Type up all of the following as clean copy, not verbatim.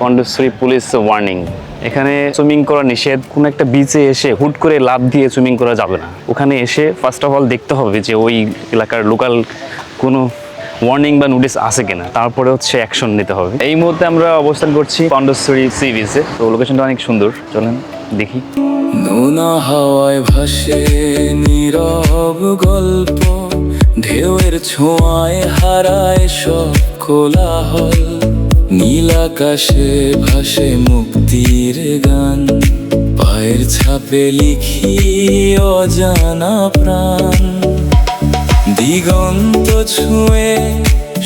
Pondicherry police warning, এখানে swimming করা নিষেধ। কোনো একটা বিচে এসে হুট করে লাফ দিয়ে সুইমিং করা যাবে না। ওখানে এসে ফার্স্ট অফ অল দেখতে হবে যে ওই এলাকার লোকাল কোনো ওয়ার্নিং বা নোটিস আছে কিনা, তারপরে হচ্ছে অ্যাকশন নিতে হবে। এই মুহূর্তে আমরা অবস্থান করছি পন্ডিচেরি সি বিচে। তো লোকেশনটা অনেক সুন্দর, চলেন দেখি। নোনা হাওয়ায় ভাসে নীরব গল্প, ঢেউয়ের ছোঁয়ায় হারায় সব কোলাহল। নীল আকাশে ভাসে মুক্তির গান, পায়ের ছাপে লিখি অজানা প্রাণ। দিগন্ত ছুঁয়ে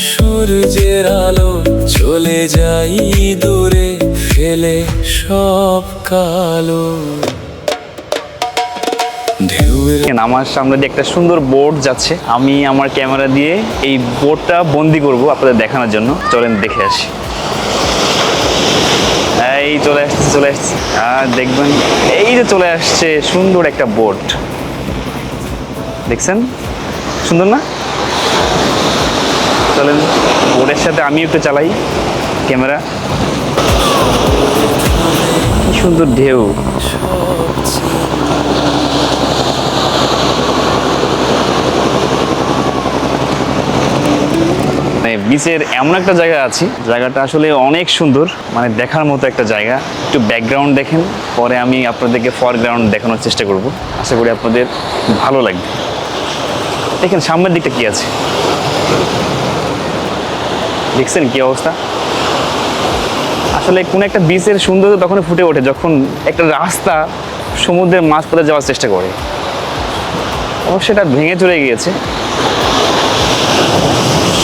সূর্যের আলো, চলে যাই দূরে ফেলে সব কালো। আমার সামনে দিয়ে একটা সুন্দর বোট যাচ্ছে। আমি আমার ক্যামেরা দিয়ে এই বোটটা বন্দি করব আপনাদের দেখানোর জন্য। চলেন দেখে আসি। এই চলে আসছে আর দেখবেন এই যে চলে আসছে সুন্দর একটা বোট, দেখছেন সুন্দর না? চলেন বোটের সাথে আমি একটু চালাই ক্যামেরা। কি সুন্দর ঢেউ। বিচের এমন একটা জায়গা আছি, জায়গাটা আসলে অনেক সুন্দর, মানে দেখার মতো একটা জায়গা। একটু ব্যাকগ্রাউন্ড দেখেন, পরে আমি আপনাদেরকে ফরগ্রাউন্ড দেখানোর চেষ্টা করব। আশা করি আপনাদের ভালো লাগবে। দেখেন সামনের দিকটা কি আছে, দেখছেন কি অবস্থা? আসলে কোন একটা বিচের সৌন্দর্য তখন ফুটে ওঠে যখন একটা রাস্তা সমুদ্রের মাঝপথে যাওয়ার চেষ্টা করে। অবশ্য এটা ভেঙে চলে গিয়েছে।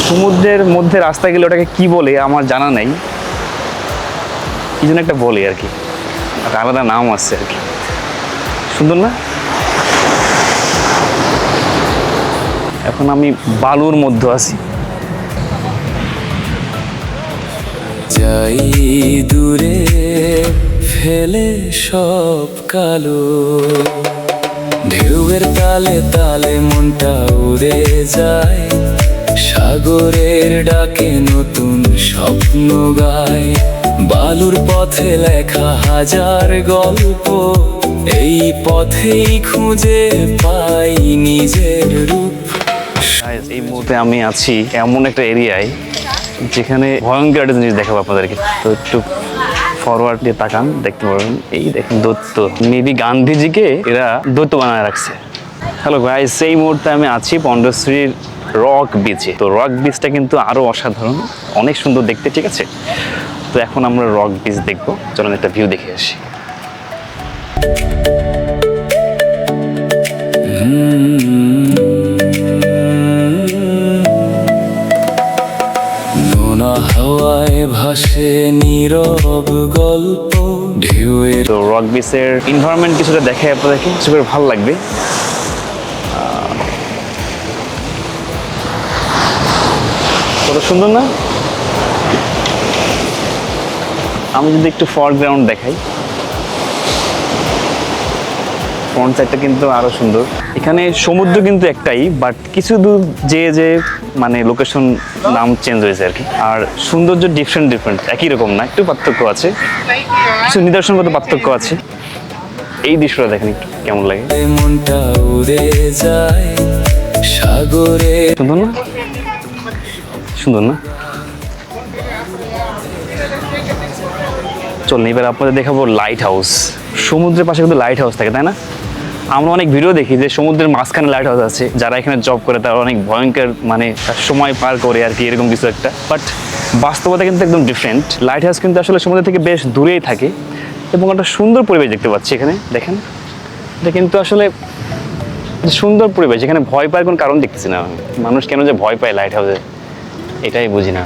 সমুদ্রের মধ্যে রাস্তা গেলে ওটাকে কি বলে আমার জানা নেই, কি যেন একটা বলে আর কি, একটা আলাদা নাম আছে আর কি। সুন্দর না? এখন আমি বালুর মধ্যে আছি। যাই দূরে ফেলে সব কালো, ঢেউয়ের তালে তালে মনটা উড়ে যায়। সাগরের ডাকে নতুন স্বপ্ন গায়, বালুর পথে লেখা হাজার গল্প। এই পথেই খুঁজে পাই নিজের রূপ। এই মুহূর্তে আমি আছি এমন একটা এরিয়ায় যেখানে ভয়ঙ্কর একটা জিনিস দেখাবো আপনাদেরকে। তো একটু ফরওয়ার্ড দিয়ে তাকান, দেখতে পারবেন। এই দেখেন দৈত্য, মেবি গান্ধীজিকে এরা দৈত্য বানায় রাখছে। হ্যালো গাইস, এই মুহূর্তে আমি আছি পন্ডিচেরির রক বিচে। তো রক বিচটা কিন্তু আরো অসাধারণ, অনেক সুন্দর দেখতে, ঠিক আছে? তো এখন আমরা রক বিচ দেখবো, চলুন একটা ভিউ দেখে আসি। নোনা হাওয়ায় ভাসে নীরব গল্প, ঢেউয়ের। তো রক বিচের এনভায়রনমেন্ট কিছুটা দেখে আপনাদেরকে, কিছু করে ভালো লাগবে। কত সুন্দর না? আমি যদি একটু ফরগ্রাউন্ড দেখাই, ফ্রন্ট সাইডটা কিন্তু আরো সুন্দর। এখানে সমুদ্র কিন্তু একটাই, বাট কিছু দূর যে মানে লোকেশন নাম চেঞ্জ হয়েছে আর কি। আর সৌন্দর্য ডিফারেন্ট, একই রকম না, একটু পার্থক্য আছে, কিছু নিদর্শনগত পার্থক্য আছে। এই দৃশ্যটা দেখেন কেমন লাগে, মনটা উড়ে যায় সাগরে। সুন্দর না? সুন্দর না? চলুন এবার আপনাদের দেখাবো লাইট হাউস। সমুদ্রের পাশে কিন্তু লাইট হাউস থাকে, তাই না? আমরা অনেক ভিডিও দেখি যে সমুদ্রের মাঝখানে লাইট হাউস আছে, যারা এখানে জব করে তারা অনেক ভয়ঙ্কর মানে সময় পার করে আর কি, এরকম কিছু একটা। বাট বাস্তবতা কিন্তু একদম ডিফারেন্ট। লাইট হাউস কিন্তু আসলে সমুদ্র থেকে বেশ দূরেই থাকে এবং একটা সুন্দর পরিবেশ দেখতে পাচ্ছি এখানে। দেখেন, এটা কিন্তু আসলে সুন্দর পরিবেশ, এখানে ভয় পাওয়ার কোনো কারণ দেখতেছি না আমি। মানুষ কেন যে ভয় পায় লাইট হাউসে, এটাই বুঝি না।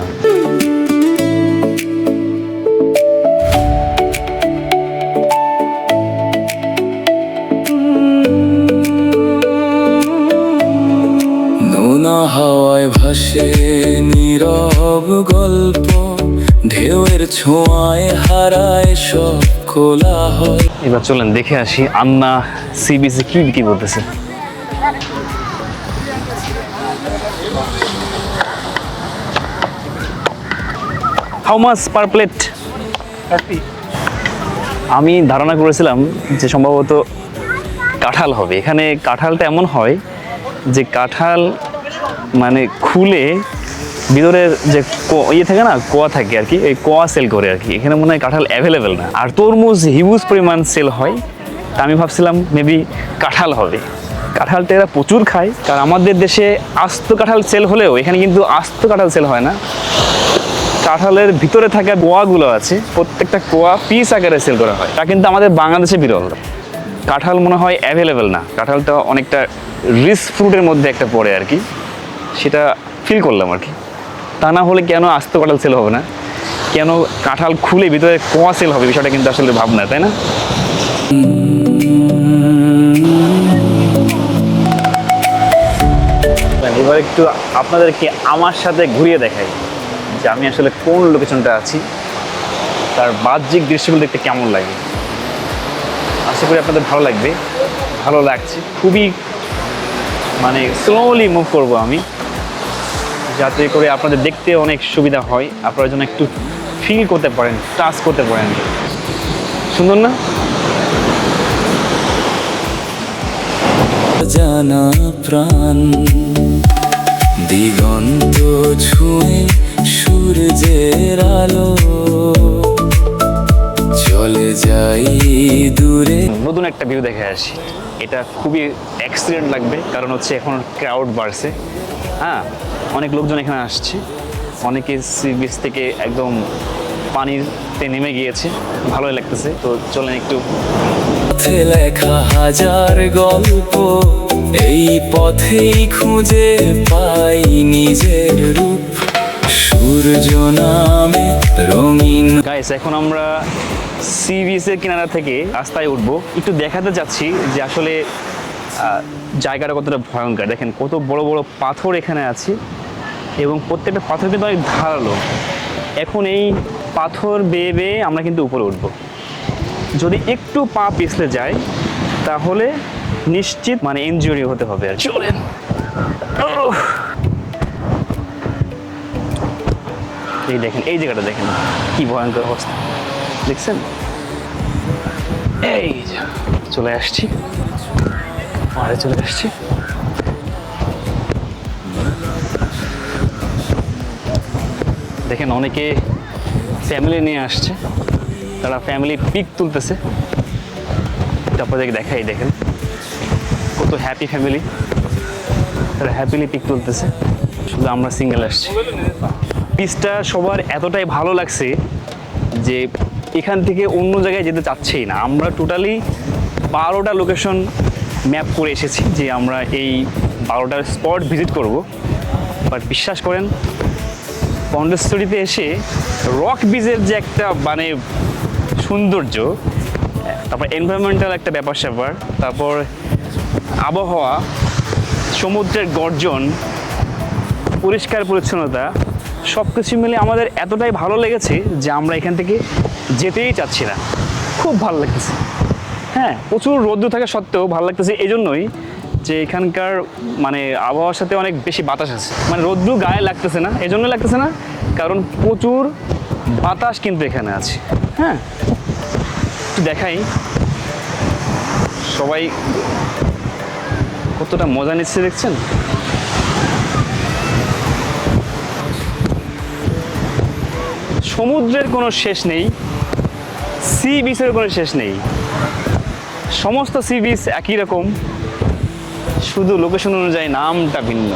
নোনা হাওয়ায় ভাসে নীরব গল্প, ঢেউয়ের ছোঁয়ায় হারায় সব কোলাহল। এবার চলেন দেখে আসি আন্না সি বিচে কি বিক্রি করতেছে। How much per plate? আমি ধারণা করেছিলাম যে সম্ভবত কাঁঠাল হবে। এখানে কাঁঠালটা এমন হয় যে কাঁঠাল মানে খুলে ভিতরের যে ইয়ে থাকে না, কোয়া থাকে আর কি, এই কোয়া সেল করে আর কি। এখানে মনে হয় কাঁঠাল অ্যাভেলেবেল না, আর তরমুজ হিউজ পরিমাণ সেল হয়। তা আমি ভাবছিলাম মেবি কাঁঠাল হবে। কাঁঠালটা এরা প্রচুর খায়, কারণ আমাদের দেশে আস্ত কাঁঠাল সেল হলেও এখানে কিন্তু আস্ত কাঁঠাল সেল হয় না। কাঁঠালের ভিতরে থাকা কোয়াগুলো আছে, প্রত্যেকটা কোয়া পিস আকারে সেল করা হয়। তা কিন্তু আমাদের বাংলাদেশে বিরল। কাঁঠাল মনে হয় অ্যাভেলেবেল না, কাঁঠালটা অনেকটা রিচ ফ্রুটের মধ্যে একটা পড়ে আর কি, সেটা ফিল করলাম আর কি। তা না হলে কেন আস্ত কাঁঠাল সেল হবে না, কেন কাঁঠাল খুলে ভিতরে কোয়া সেল হবে, বিষয়টা কিন্তু আসলে ভাবনা, তাই না? এবার একটু আপনাদেরকে আমার সাথে ঘুরিয়ে দেখাই যে আমি আসলে কোন লোকেশনটা আছি, তার বাহ্যিক দৃশ্যগুলো দেখতে কেমন লাগে। আশা করি আপনাদের ভালো লাগবে। ভালো লাগছে, খুবই মানে স্লোলি মুভ করবো আমি, যাতে করে আপনাদের দেখতে অনেক সুবিধা হয়, আপনারা যেন একটু ফিল করতে পারেন, টাচ করতে পারেন। সুন্দর না? জানা প্রাণ দিগন্ত ছুঁয়ে সূর্যের আলো চলে যাই দূরে। নতুন একটা ভিউ দেখে আসি। এটা খুবই অ্যাক্সিডেন্ট লাগবে, কারণ হচ্ছে এখন ক্রাউড বাড়ছে। হ্যাঁ, অনেক লোকজন এখানে আসছে, অনেকে সি বিচ থেকে একদম পানিতে নেমে গিয়েছে, ভালোই লাগতেছে। তো চলেন একটু। পথে লেখা হাজার গল্প, এই পথেই খুঁজে পাই নিজের রূপ। সূর্য নামে রঙিন। গাইস, এখন আমরা সি বিচের কিনারা থেকে রাস্তায় উঠবো। একটু দেখাতে যাচ্ছি যে আসলে জায়গাটা কতটা ভয়ঙ্কর। দেখেন কত বড় বড় পাথর এখানে আছে, এবং প্রত্যেকটা পাথর কিন্তু অনেক ধারালো। এখন এই পাথর বেয়ে বেয়ে আমরা কিন্তু উপরে উঠবো। যদি একটু পা পিছলে যায় তাহলে নিশ্চিত মানে ইনজুরি হতে হবে। আর চলেন। এই দেখেন, এই জায়গাটা দেখেন কি ভয়ঙ্কর অবস্থা, দেখছেন? এই চলে আসছি, পাহাড়ে চলে আসছি। দেখেন অনেকে ফ্যামিলি নিয়ে আসছে, তারা ফ্যামিলি পিক তুলতেছে। আপনাদেরকে দেখাই, দেখেন কত হ্যাপি ফ্যামিলি, তারা হ্যাপিলি পিক তুলতেছে। শুধু আমরা সিঙ্গেল আসছি। পিচটা সবার এতটাই ভালো লাগছে যে এখান থেকে অন্য জায়গায় যেতে চাচ্ছেই না। আমরা টোটালি 12টা লোকেশন ম্যাপ করে এসেছি যে আমরা এই 12টার স্পট ভিজিট করব। বাট বিশ্বাস করেন, পন্ডিচেরিতে এসে রক বিচের যে একটা মানে সৌন্দর্য, তারপর এনভায়রনমেন্টাল একটা ব্যাপার স্যাপার, তারপর আবহাওয়া, সমুদ্রের গর্জন, পরিষ্কার পরিচ্ছন্নতা, সব কিছু মিলে আমাদের এতটাই ভালো লেগেছে যে আমরা এখান থেকে যেতেই চাচ্ছি না। খুব ভালো লাগতেছে। হ্যাঁ, প্রচুর রোদ্দুর থাকা সত্ত্বেও ভালো লাগতেছে এই জন্যই যে এখানকার মানে আবহাওয়ার সাথে অনেক বেশি বাতাস আছে। মানে রোদ্দুর গায়ে লাগতেছে না, এই জন্য লাগতেছে না কারণ প্রচুর বাতাস কিন্তু এখানে আছে। হ্যাঁ, একটু দেখাই সবাই কতটা মজা নিচ্ছে, দেখছেন? সমুদ্রের কোনো শেষ নেই, সি বিচের কোনো শেষ নেই। সমস্ত সি বিচ একই রকম, শুধু লোকেশন অনুযায়ী নামটা ভিন্ন।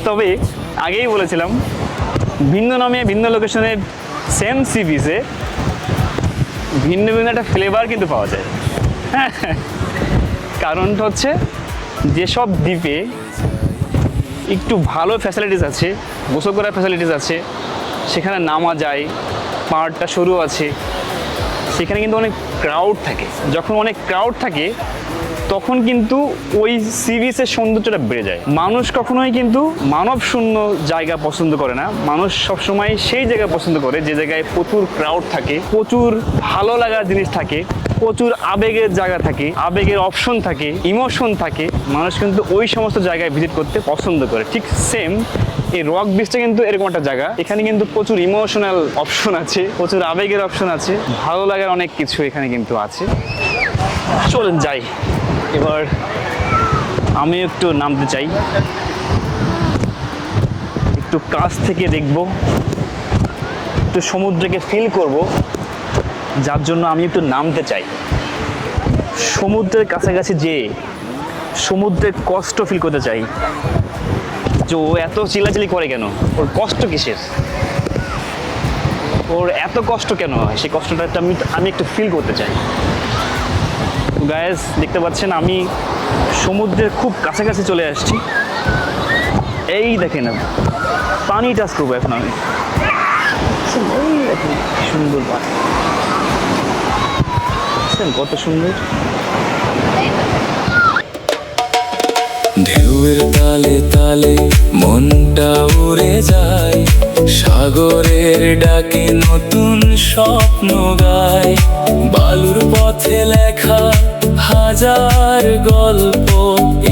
তবে আগেই বলেছিলাম, ভিন্ন নামে ভিন্ন লোকেশনে সেম সি বিচে ভিন্ন ভিন্ন একটা ফ্লেভার কিন্তু পাওয়া যায়। কারণটা হচ্ছে যেসব দ্বীপে একটু ভালো ফ্যাসিলিটিস আছে, গোসল করার ফ্যাসিলিটিস আছে, সেখানে নামা যায়, পাহাড়টা সরু আছে, সেখানে কিন্তু অনেক ক্রাউড থাকে। যখন অনেক ক্রাউড থাকে তখন কিন্তু ওই সি বিচের সৌন্দর্যটা বেড়ে যায়। মানুষ কখনোই কিন্তু মানব শূন্য জায়গা পছন্দ করে না, মানুষ সবসময় সেই জায়গা পছন্দ করে যে জায়গায় প্রচুর ক্রাউড থাকে, প্রচুর ভালো লাগার জিনিস থাকে, প্রচুর আবেগের জায়গা থাকে, আবেগের অপশন থাকে, ইমোশন থাকে। মানুষ কিন্তু ওই সমস্ত জায়গায় ভিজিট করতে পছন্দ করে। ঠিক সেম এই রক বিচটা কিন্তু এরকম একটা জায়গা, এখানে কিন্তু প্রচুর ইমোশনাল অপশন আছে, প্রচুর আবেগের অপশন আছে, ভালো লাগার অনেক কিছু এখানে কিন্তু আছে। চলেন যাই, এবার আমি একটু নামতে চাই, একটু কাছ থেকে দেখব, একটু সমুদ্রকে ফিল করব, যার জন্য আমি একটু নামতে চাই। সমুদ্রের কাছাকাছি যেয়ে সমুদ্রের কষ্ট ফিল করতে চাই, যে ও এত চিল্লাচিল্লি করে কেন, ওর কষ্ট কিসের, ওর এত কষ্ট কেন হয়, সেই কষ্টটা আমি একটু ফিল করতে চাই। গায়েস দেখতে পাচ্ছেন আমি সমুদ্রের খুব কাছাকাছি চলে আসছি। এই দেখেন পানি টাচ করবো এখন আমি। এই দেখেন সুন্দর পানি, কত সুন্দর। ঢেউয়ের তালে তালে মনটা উড়ে যায়, সাগরের ডাকে নতুন স্বপ্ন গায়। বালুর পথে লেখা হাজার গল্প,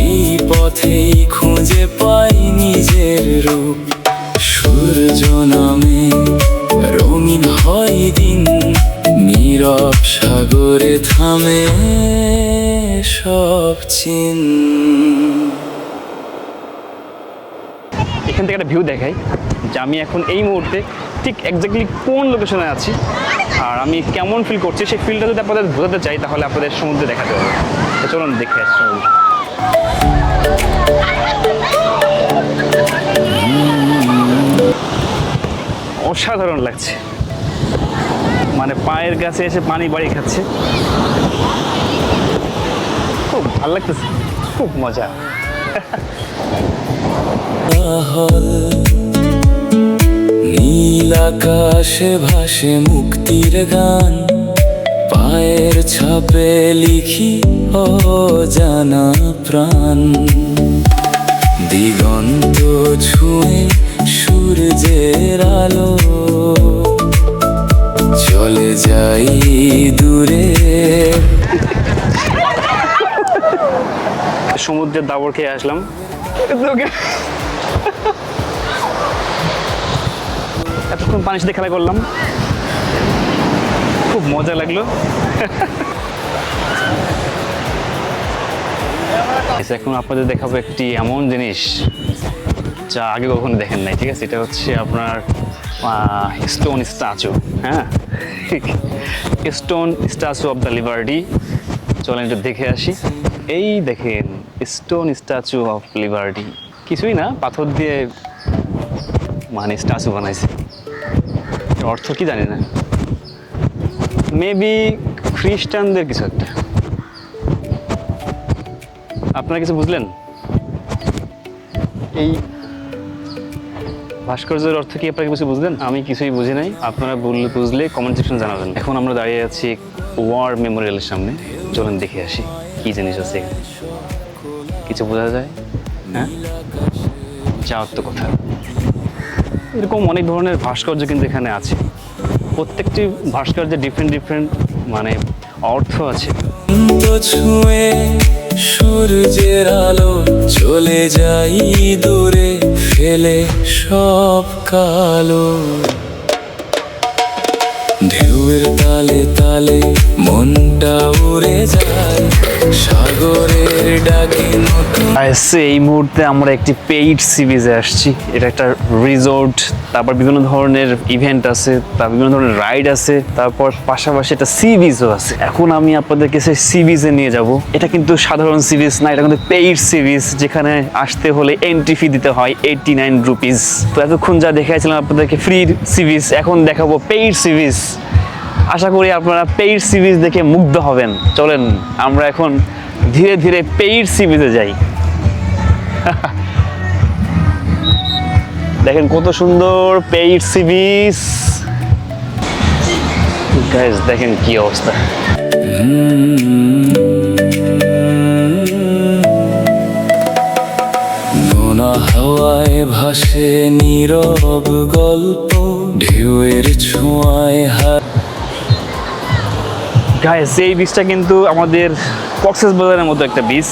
এই পথেই খুঁজে পাই নিজের রূপ। সূর্য নামে রঙিন হয় দিন, নীরব সাগরে থামে সব চিন। এখান থেকে একটা ভিউ দেখাই যে আমি এখন এই মুহূর্তে ঠিক এক্স্যাক্টলি কোন লোকেশনে আছি আর আমি কেমন ফিল করছি। সেই ফিলটা যদি আপনাদের বোঝাতে চাই তাহলে আপনাদের সমুদ্রে দেখাতে হবে। তো চলুন দেখে আসছি। অসাধারণ লাগছে, মানে পায়ের কাছে এসে পানি বাড়ি খাচ্ছে, খুব ভালো লাগতেছে, খুব মজা। নীল আকাশে ভাসে মুক্তির গান, পায়ের ছাপে লিখি অজানা প্রাণ। দিগন্ত ছুঁয়ে সূর্যের আলো, চলে যাই দূরে। সমুদ্রের দাবর খেয়ে আসলাম। এতক্ষণ পানির সাথে খেলা করলাম, খুব মজা লাগলো। এখন আপনাদের দেখাবো একটি এমন জিনিস যা আগে কখনো দেখেন নাই। ঠিক আছে, এটা হচ্ছে আপনার স্টোন স্ট্যাচু। হ্যাঁ, stone statue of the liberty. চলেন একটু দেখে আসি। এই দেখেন স্টোন স্ট্যাচু অফ লিবার্টি, কিছুই না, পাথর দিয়ে মানে স্ট্যাচু বানাইছে। অর্থ কি জানি না, মেবি খ্রিস্টানদের কিছু একটা। আপনারা কিছু বুঝলেন? এই ভাস্কর্যের অর্থ কি আপনারা কিছু বুঝলেন? আমি কিছুই বুঝি নাই। আপনারা বুঝলে কমেন্ট সেকশন জানাবেন। এখন আমরা দাঁড়িয়ে আছি ওয়ার মেমোরিয়ালের সামনে। চলেন দেখে আসি কি জিনিস আছে এখানে। কিছু বোঝা যায়? হ্যাঁ, যাওয়ার তো কথা। এরকম অনেক ধরনের ভাস্কর্য কিন্তু এখানে আছে। প্রত্যেকটি ভাস্কর্যের ডিফারেন্ট মানে অর্থ আছে। ছুঁয়ে সূর্যের আলো, চলে যাই দূরে, ফেলে সব কালো। ঢেউয়ের তালে তালে মনটা উড়ে যায়, সাগরের ডাকে নতুন। এই মুহূর্তে আমরা একটি পেইড সি বিচে আসছি। এটা একটা রিসোর্ট, তারপর বিভিন্ন ধরনের ইভেন্ট আছে, তারপর বিভিন্ন ধরনের রাইড আছে, তারপর পাশাপাশি একটা সি বিচও আছে। এখন আমি আপনাদেরকে সেই সি বিচে নিয়ে যাব। এটা কিন্তু সাধারণ সি বিচ না, এটা কিন্তু পেইড সি বিচ, যেখানে আসতে হলে এন্ট্রি ফি দিতে হয় 89 রুপিস। তো এতক্ষণ যা দেখাইছিলাম আপনাদেরকে ফ্রি সি বিচ, এখন দেখাবো পেইড সি বিচ। আশা করি আপনারা পেইড সি বিচ দেখে মুগ্ধ হবেন। চলেন আমরা এখন ধীরে ধীরে পেইড সি বিচে যাই। দেখেন কত সুন্দর পেইড সি বিচ। গাইস দেখেন কি অবস্থা। নোনা হাওয়ায় ভাসে নীরব গল্প, ঢেউয়ের ছোঁয়ায় হাত। গাইস এই বিচটা কিন্তু আমাদের কক্সবাজারের মতো একটা বিচ,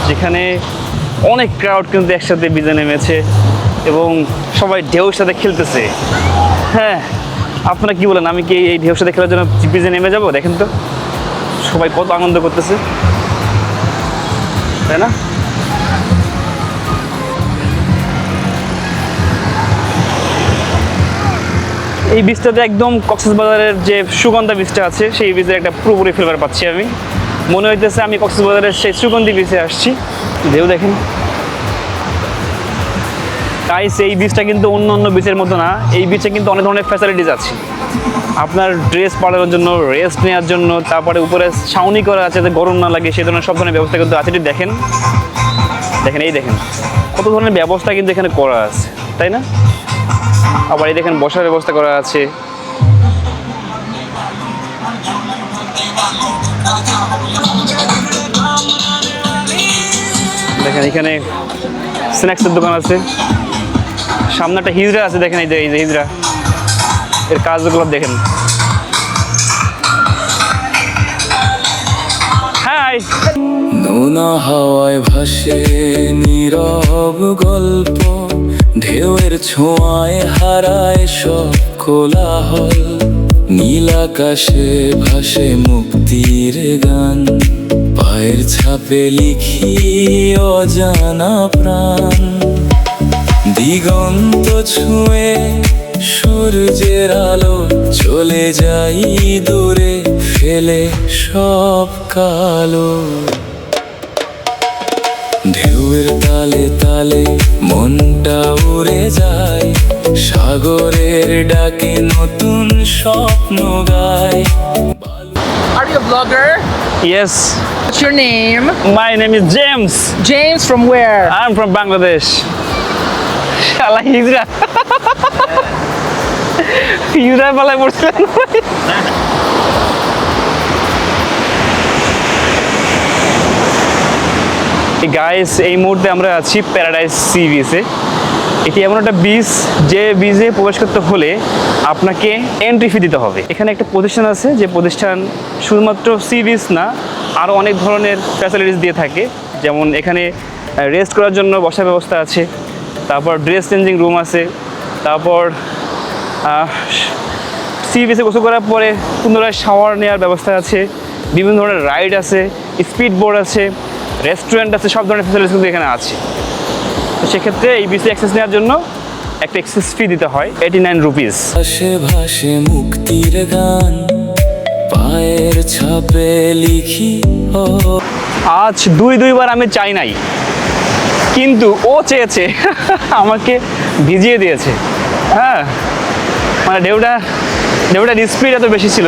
যেখানে অনেক ক্রাউড কিন্তু একসাথে বিচে নেমেছে এবং সবাই ঢেউর সাথে খেলতেছে। হ্যাঁ, আপনারা কি বলেন, আমি কি এই ঢেউর সাথে খেলার জন্য বিচে নেমে যাব? দেখেন তো সবাই কত আনন্দ করতেছে, তাই না? এই বীজটাতে একদম কক্সবাজারের যে সুগন্ধা বীজটা আছে সেই বীজের একটা পুরোপুরি ফ্লেভার পাচ্ছি আমি। মনে হইতেছে আমি কক্সবাজারের সেই সুগন্ধি বীজে আসছি। ঢেউ দেখেন গাইস, এই বীজটা কিন্তু অন্য অন্য বীচের মতো না। এই বীচে কিন্তু অনেক ধরনের ফ্যাসিলিটিস আছে। আপনার ড্রেস পাল্টানোর জন্য, রেস্ট নেওয়ার জন্য, তারপরে উপরে ছাউনি করা আছে যাতে গরম না লাগে, সেই ধরনের সব ধরনের ব্যবস্থা কিন্তু আছে। দেখেন দেখেন, এই দেখেন কত ধরনের ব্যবস্থা কিন্তু এখানে করা আছে, তাই না? আবার এই দেখেন বসার ব্যবস্থা করা আছে। দেখেন এখানে স্ন্যাক্সের দোকান আছে, সামনে একটা হিজড়া আছে। দেখেন এই যে হিজড়া, এর কাজগুলো দেখেন। হাই, নোনা হাওয়ায় ভাসে নীরব গল্প, ঢেউয়ের ছোঁয়ায় হারায় সব কোলাহল, নীল আকাশে ভাসে মুক্তির গান, পায়ের ছাপে লিখি অজানা প্রাণ, দিগন্ত ছুঁয়ে সূর্যের আলো, চলে যাই দূরে ফেলে সব কালো। ঢেউয়ের তালে তালে মনটা উড়ে যায়, সাগরের ডাকে নতুন স্বপ্ন গায়। Are you a vlogger? yes, What's your name? my name is James. James from where? I'm from Bangladesh. শালা হিজড়া, হিজড়া পালায় পড়ছিলেন। গাইস, এই মুহূর্তে আমরা আছি প্যারাডাইস সি বিচে। এটি এমন একটা বিচ যে বিচে প্রবেশ করতে হলে আপনাকে এন্ট্রি ফি দিতে হবে। এখানে একটা প্রতিষ্ঠান আছে, যে প্রতিষ্ঠান শুধুমাত্র সি বিচ না, আরও অনেক ধরনের ফ্যাসিলিটিস দিয়ে থাকে। যেমন এখানে রেস্ট করার জন্য বসার ব্যবস্থা আছে, তারপর ড্রেস চেঞ্জিং রুম আছে, তারপর সি বিচে গোসল করার পরে পুনরায় শাওয়ার নেওয়ার ব্যবস্থা আছে, বিভিন্ন ধরনের রাইড আছে, স্পিড বোর্ড আছে, রেস্টুরেন্ট আছে, সব ধরনের ফ্যাসিলিটিস কিন্তু এখানে আছে। তো সেক্ষেত্রে এই বিচে অ্যাক্সেস নেওয়ার জন্য একটা এক্সেস ফি দিতে হয় 89 রুপিস। ভাসে ভাসে মুক্তির গান, পায়ের ছাপে লিখি ও। আজ দুইবার আমি চাই নাই, কিন্তু ও চেয়েছে আমাকে ভিজিয়ে দিয়েছে। হ্যাঁ, মানে ঢেউটা স্পিড এত বেশি ছিল।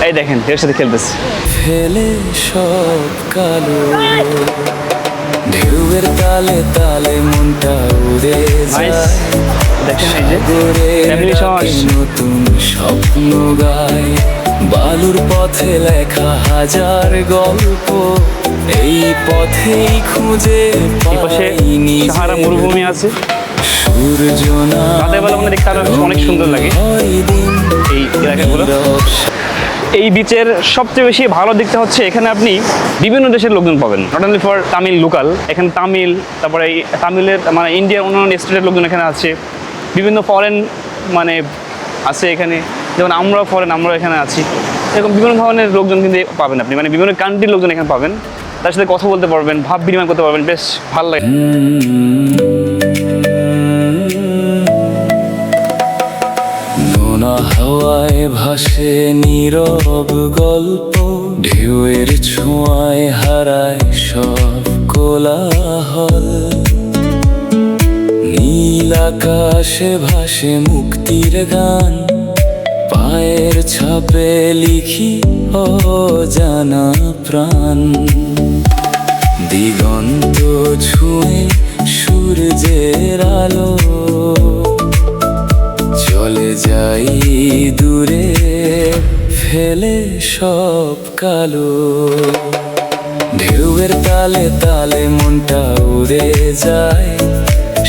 এই দেখেন ঢেউর সাথে খেলতেছে। ফেলে সব কালো, ঢেউয়ের তালে তালে মনটা উড়ে যায়, দেখেন এই যে ফ্যামিলি সহ আসছে। নতুন স্বপ্ন গায়, বালুর পথে লেখা হাজার গল্প, এই পথেই খুঁজে এই পাশে সাহারা মরুভূমি আছে। সূর্য না রাতের বেলা মানে দেখতে আরো অনেক সুন্দর লাগে এই এলাকাগুলো। এই বিচের সবচেয়ে বেশি ভালো দিকটা হচ্ছে এখানে আপনি বিভিন্ন দেশের লোকজন পাবেন, not only for Tamil local. এখানে তামিল, তারপরে এই তামিলের মানে ইন্ডিয়ার অন্যান্য স্টেটের লোকজন এখানে আছে, বিভিন্ন ফরেন মানে আছে এখানে, যেমন আমরাও ফরেন, আমরাও এখানে আছি। এরকম বিভিন্ন ধরনের লোকজন কিন্তু পাবেন আপনি, মানে বিভিন্ন কান্ট্রির লোকজন এখানে পাবেন, তার সাথে কথা বলতে পারবেন, ভাব বিনিময় করতে পারবেন, বেশ ভালো লাগে। নোনা হাওয়ায় ভাসে নীরব গল্প, ঢেউয়ের ছোঁয়ায় হারায় সব কোলাহল, নীল আকাশে ভাসে মুক্তির গান, পায়ের ছাপে লিখি অজানা প্রাণ, দিগন্ত ছুঁয়ে সূর্যের আলো, চলে যাই দূরে ফেলে সব কালো। ঢেউয়ের তালে তালে মনটা উড়ে যায়,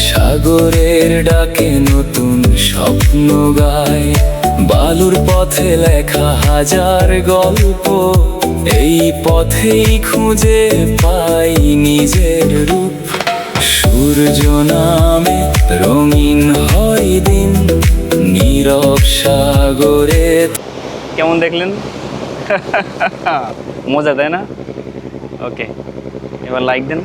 সাগরের ডাকে নতুন স্বপ্ন গায়, বালুর পথে লেখা হাজার গল্প, এই পথেই খুঁজে পাই নিজের রূপ। সূর্য নামে রঙিন হয় দিন, নীরব সাগরে। কেমন দেখলেন? মজা, তাই না? ওকে, এবার লাইক দেন।